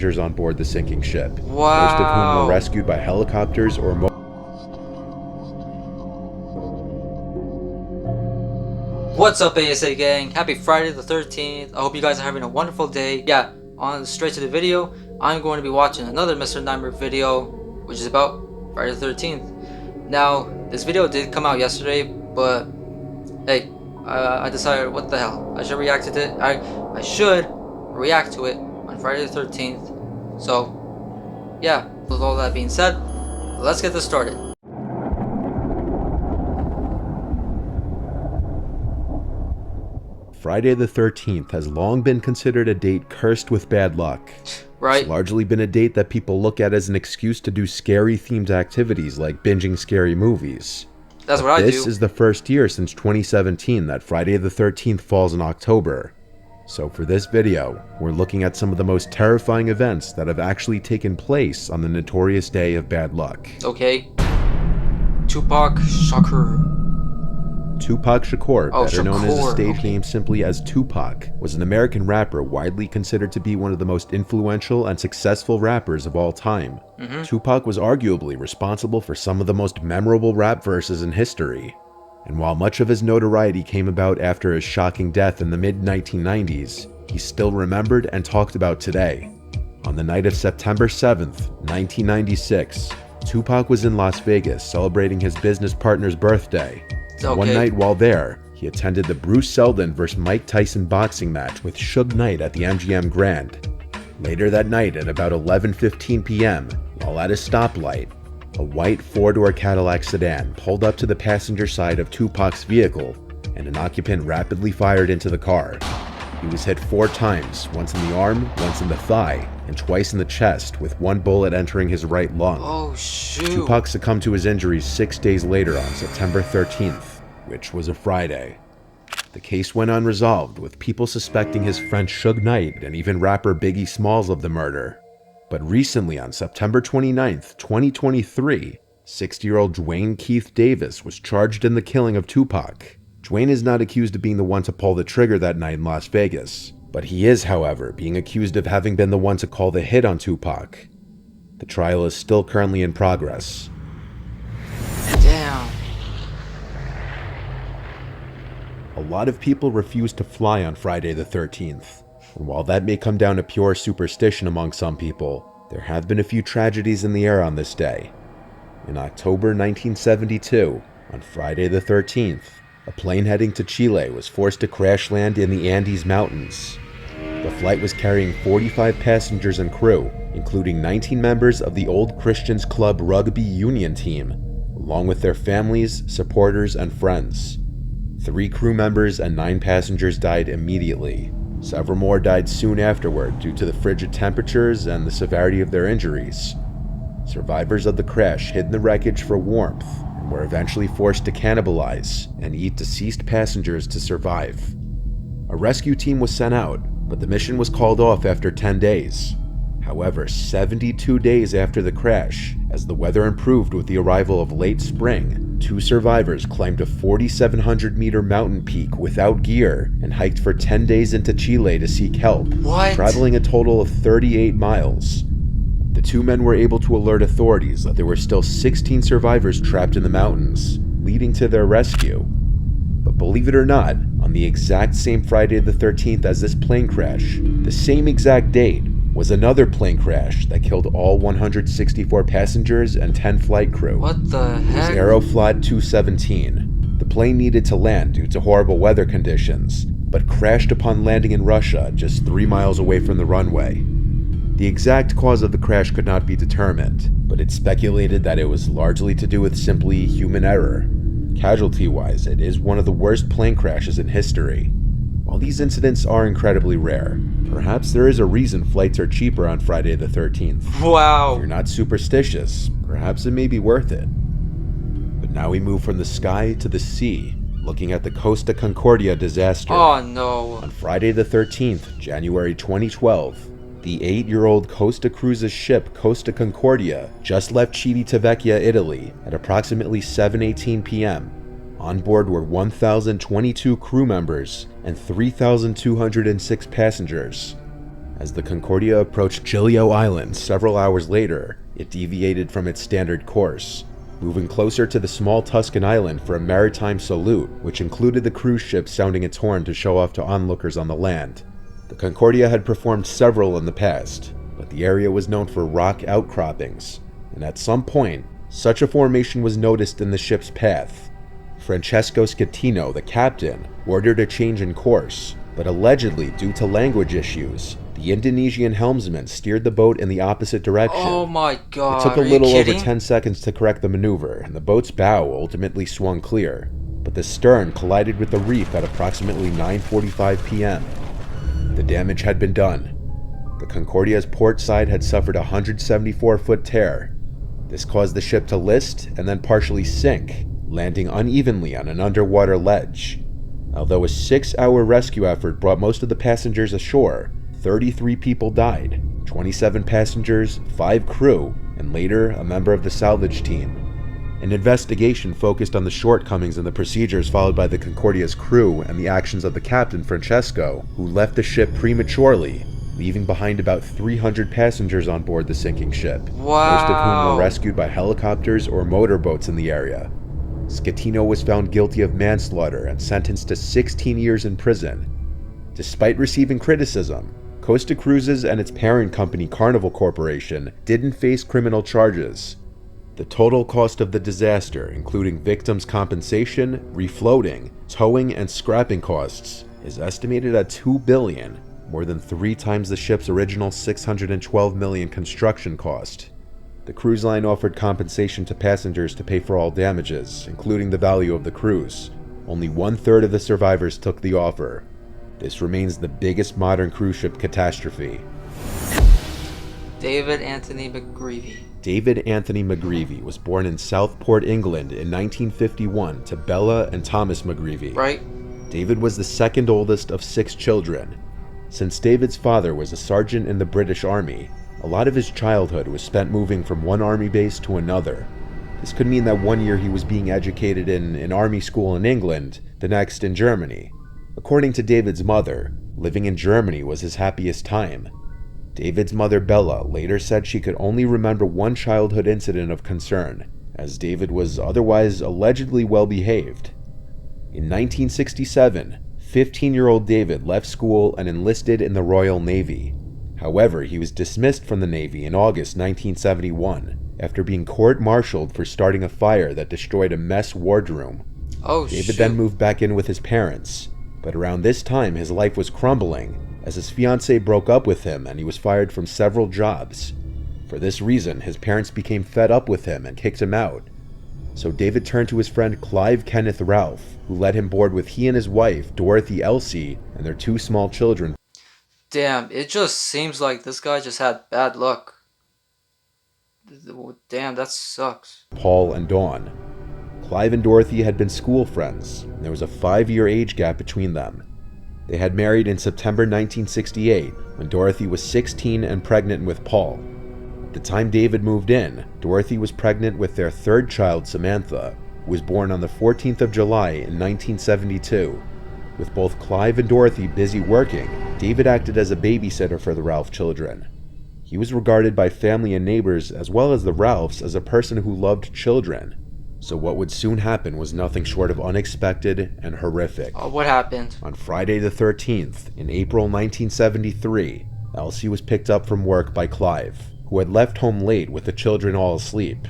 on board the sinking ship, most of whom were Wow. rescued by helicopters or What's up, ASA gang? Happy Friday the 13th. I hope you guys are having a wonderful day. Yeah, on straight to the video, I'm going to be watching another Mr. Nightmare video, which is about Friday the 13th. Now, this video did come out yesterday, but hey, I decided what the hell, I should react to it. I should react to it on Friday the 13th. So, yeah, with all that being said, let's get this started. Friday the 13th has long been considered a date cursed with bad luck. Right? It's largely been a date that people look at as an excuse to do scary themed activities like binging scary movies. That's what I do. This is the first year since 2017 that Friday the 13th falls in October. So for this video, we're looking at some of the most terrifying events that have actually taken place on the notorious day of bad luck. Okay. Tupac Shakur. Tupac Shakur, better known as his stage okay. name simply as Tupac, was an American rapper widely considered to be one of the most influential and successful rappers of all time. Tupac was arguably responsible for some of the most memorable rap verses in history. And while much of his notoriety came about after his shocking death in the mid-1990s, he's still remembered and talked about today. On the night of September 7th, 1996, Tupac was in Las Vegas celebrating his business partner's birthday. Okay. One night while there, he attended the Bruce Seldon vs. Mike Tyson boxing match with Suge Knight at the MGM Grand. Later that night at about 11:15 p.m., while at a stoplight, a white four-door Cadillac sedan pulled up to the passenger side of Tupac's vehicle, and an occupant rapidly fired into the car. He was hit 4 times, once in the arm, once in the thigh, and twice in the chest, with one bullet entering his right lung. Oh shoot. Tupac succumbed to his injuries 6 days later on September 13th, which was a Friday. The case went unresolved, with people suspecting his friend Suge Knight and even rapper Biggie Smalls of the murder. But recently on September 29th, 2023, 60-year-old Dwayne Keith Davis was charged in the killing of Tupac. Dwayne is not accused of being the one to pull the trigger that night in Las Vegas, but he is, however, being accused of having been the one to call the hit on Tupac. The trial is still currently in progress. Damn. A lot of people refuse to fly on Friday the 13th, and while that may come down to pure superstition among some people, there have been a few tragedies in the air on this day. In October 1972, on Friday the 13th, a plane heading to Chile was forced to crash land in the Andes Mountains. The flight was carrying 45 passengers and crew, including 19 members of the Old Christians Club rugby union team, along with their families, supporters, and friends. 3 crew members and 9 passengers died immediately. Several more died soon afterward due to the frigid temperatures and the severity of their injuries. Survivors of the crash hid in the wreckage for warmth and were eventually forced to cannibalize and eat deceased passengers to survive. A rescue team was sent out, but the mission was called off after 10 days. However, 72 days after the crash, as the weather improved with the arrival of late spring, 2 survivors climbed a 4,700-meter mountain peak without gear and hiked for 10 days into Chile to seek help, traveling a total of 38 miles. The 2 men were able to alert authorities that there were still 16 survivors trapped in the mountains, leading to their rescue. But believe it or not, on the exact same Friday the 13th as this plane crash, the same exact date, was another plane crash that killed all 164 passengers and 10 flight crew. What the heck? It was Aeroflot 217. The plane needed to land due to horrible weather conditions, but crashed upon landing in Russia just 3 miles away from the runway. The exact cause of the crash could not be determined, but it's speculated that it was largely to do with simply human error. Casualty-wise, it is one of the worst plane crashes in history. While these incidents are incredibly rare, perhaps there is a reason flights are cheaper on Friday the 13th. Wow. If you're not superstitious, perhaps it may be worth it. But now we move from the sky to the sea, looking at the Costa Concordia disaster. Oh no. On Friday the 13th, January 2012, the 8-year-old Costa Cruises ship Costa Concordia just left Civitavecchia, Italy at approximately 7:18 p.m. On board were 1,022 crew members and 3,206 passengers. As the Concordia approached Giglio Island several hours later, it deviated from its standard course, moving closer to the small Tuscan island for a maritime salute, which included the cruise ship sounding its horn to show off to onlookers on the land. The Concordia had performed several in the past, but the area was known for rock outcroppings, and at some point, such a formation was noticed in the ship's path. Francesco Schettino, the captain, ordered a change in course, but allegedly due to language issues, the Indonesian helmsman steered the boat in the opposite direction. Oh my god, It took a are you little over kidding? 10 seconds to correct the maneuver, and the boat's bow ultimately swung clear, but the stern collided with the reef at approximately 9:45 p.m. The damage had been done. The Concordia's port side had suffered a 174-foot tear. This caused the ship to list and then partially sink, landing unevenly on an underwater ledge. Although a 6-hour rescue effort brought most of the passengers ashore, 33 people died, 27 passengers, 5 crew, and later a member of the salvage team. An investigation focused on the shortcomings in the procedures followed by the Concordia's crew and the actions of the captain, Francesco, who left the ship prematurely, leaving behind about 300 passengers on board the sinking ship, most of whom were rescued by helicopters or motorboats in the area. Schettino was found guilty of manslaughter and sentenced to 16 years in prison. Despite receiving criticism, Costa Cruises and its parent company Carnival Corporation didn't face criminal charges. The total cost of the disaster, including victims' compensation, refloating, towing, and scrapping costs, is estimated at $2 billion, more than 3 times the ship's original $612 million construction cost. The cruise line offered compensation to passengers to pay for all damages, including the value of the cruise. Only 1/3 of the survivors took the offer. This remains the biggest modern cruise ship catastrophe. David Anthony McGreavy. David Anthony McGreevy was born in Southport, England in 1951 to Bella and Thomas McGreevy. Right? David was the second oldest of 6 children. Since David's father was a sergeant in the British Army, a lot of his childhood was spent moving from one army base to another. This could mean that one year he was being educated in an army school in England, the next in Germany. According to David's mother, living in Germany was his happiest time. David's mother Bella later said she could only remember one childhood incident of concern, as David was otherwise allegedly well behaved. In 1967, 15-year-old David left school and enlisted in the Royal Navy. However, he was dismissed from the Navy in August 1971 after being court-martialed for starting a fire that destroyed a mess wardroom. Oh, David then moved back in with his parents, but around this time his life was crumbling as his fiancée broke up with him and he was fired from several jobs. For this reason, his parents became fed up with him and kicked him out. So David turned to his friend Clive Kenneth Ralph, who let him board with he and his wife, Dorothy Elsie, and their 2 small children. Damn, it just seems like this guy just had bad luck. Damn, that sucks. Paul and Dawn. Clive and Dorothy had been school friends, and there was a 5-year age gap between them. They had married in September 1968, when Dorothy was 16 and pregnant with Paul. At the time David moved in, Dorothy was pregnant with their 3rd child, Samantha, who was born on the 14th of July in 1972. With both Clive and Dorothy busy working, David acted as a babysitter for the Ralph children. He was regarded by family and neighbors as well as the Ralphs as a person who loved children. So what would soon happen was nothing short of unexpected and horrific. What happened? On Friday the 13th, in April 1973, Elsie was picked up from work by Clive, who had left home late with the children all asleep.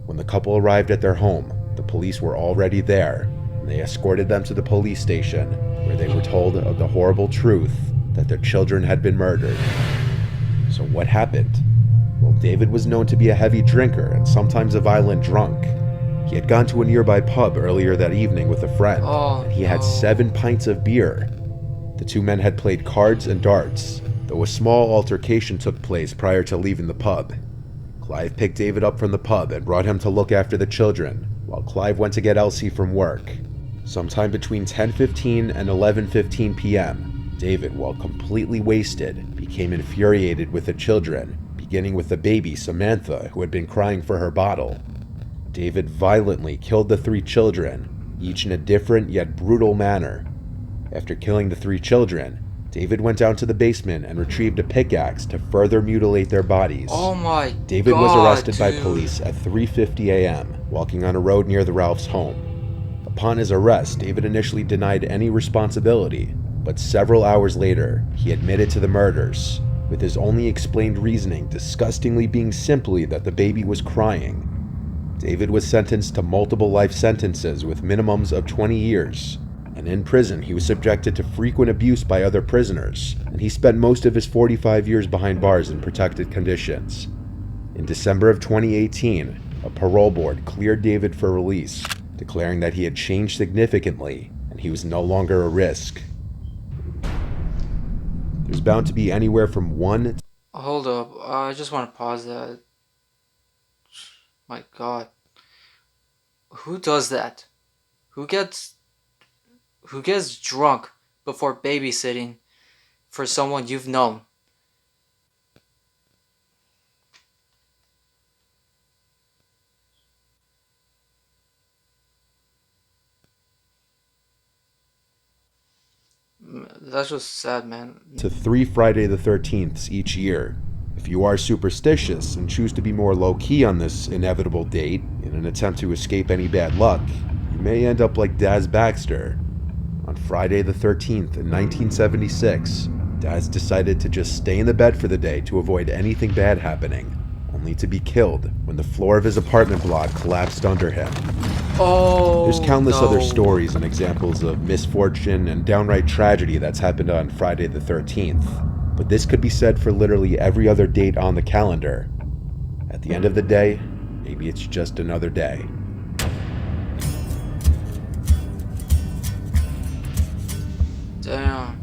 When the couple arrived at their home, the police were already there, and they escorted them to the police station, where they were told of the horrible truth that their children had been murdered. So what happened? Well, David was known to be a heavy drinker and sometimes a violent drunk. He had gone to a nearby pub earlier that evening with a friend, and he had 7 pints of beer. The 2 men had played cards and darts, though a small altercation took place prior to leaving the pub. Clive picked David up from the pub and brought him to look after the children, while Clive went to get Elsie from work. Sometime between 10:15 and 11:15 p.m., David, while completely wasted, became infuriated with the children, beginning with the baby Samantha, who had been crying for her bottle. David violently killed the 3 children, each in a different yet brutal manner. After killing the 3 children, David went down to the basement and retrieved a pickaxe to further mutilate their bodies. Oh my David God, was arrested by dude. police at 3:50 a.m. walking on a road near the Ralphs' home. Upon his arrest, David initially denied any responsibility, but several hours later, he admitted to the murders, with his only explained reasoning disgustingly being simply that the baby was crying. David was sentenced to multiple life sentences with minimums of 20 years, and in prison he was subjected to frequent abuse by other prisoners, and he spent most of his 45 years behind bars in protected conditions. In December of 2018, a parole board cleared David for release, declaring that he had changed significantly and he was no longer a risk. There's bound to be anywhere from 1 Hold up, I just want to pause that. My God. Who does that? Who gets drunk before babysitting for someone you've known? That's just sad, man. to 3 Friday the 13ths each year. If you are superstitious and choose to be more low-key on this inevitable date in an attempt to escape any bad luck, you may end up like Daz Baxter. On Friday the 13th in 1976, Daz decided to just stay in the bed for the day to avoid anything bad happening, only to be killed when the floor of his apartment block collapsed under him. Oh, There's countless no. other stories and examples of misfortune and downright tragedy that's happened on Friday the 13th, but this could be said for literally every other date on the calendar. At the end of the day, maybe it's just another day. Damn.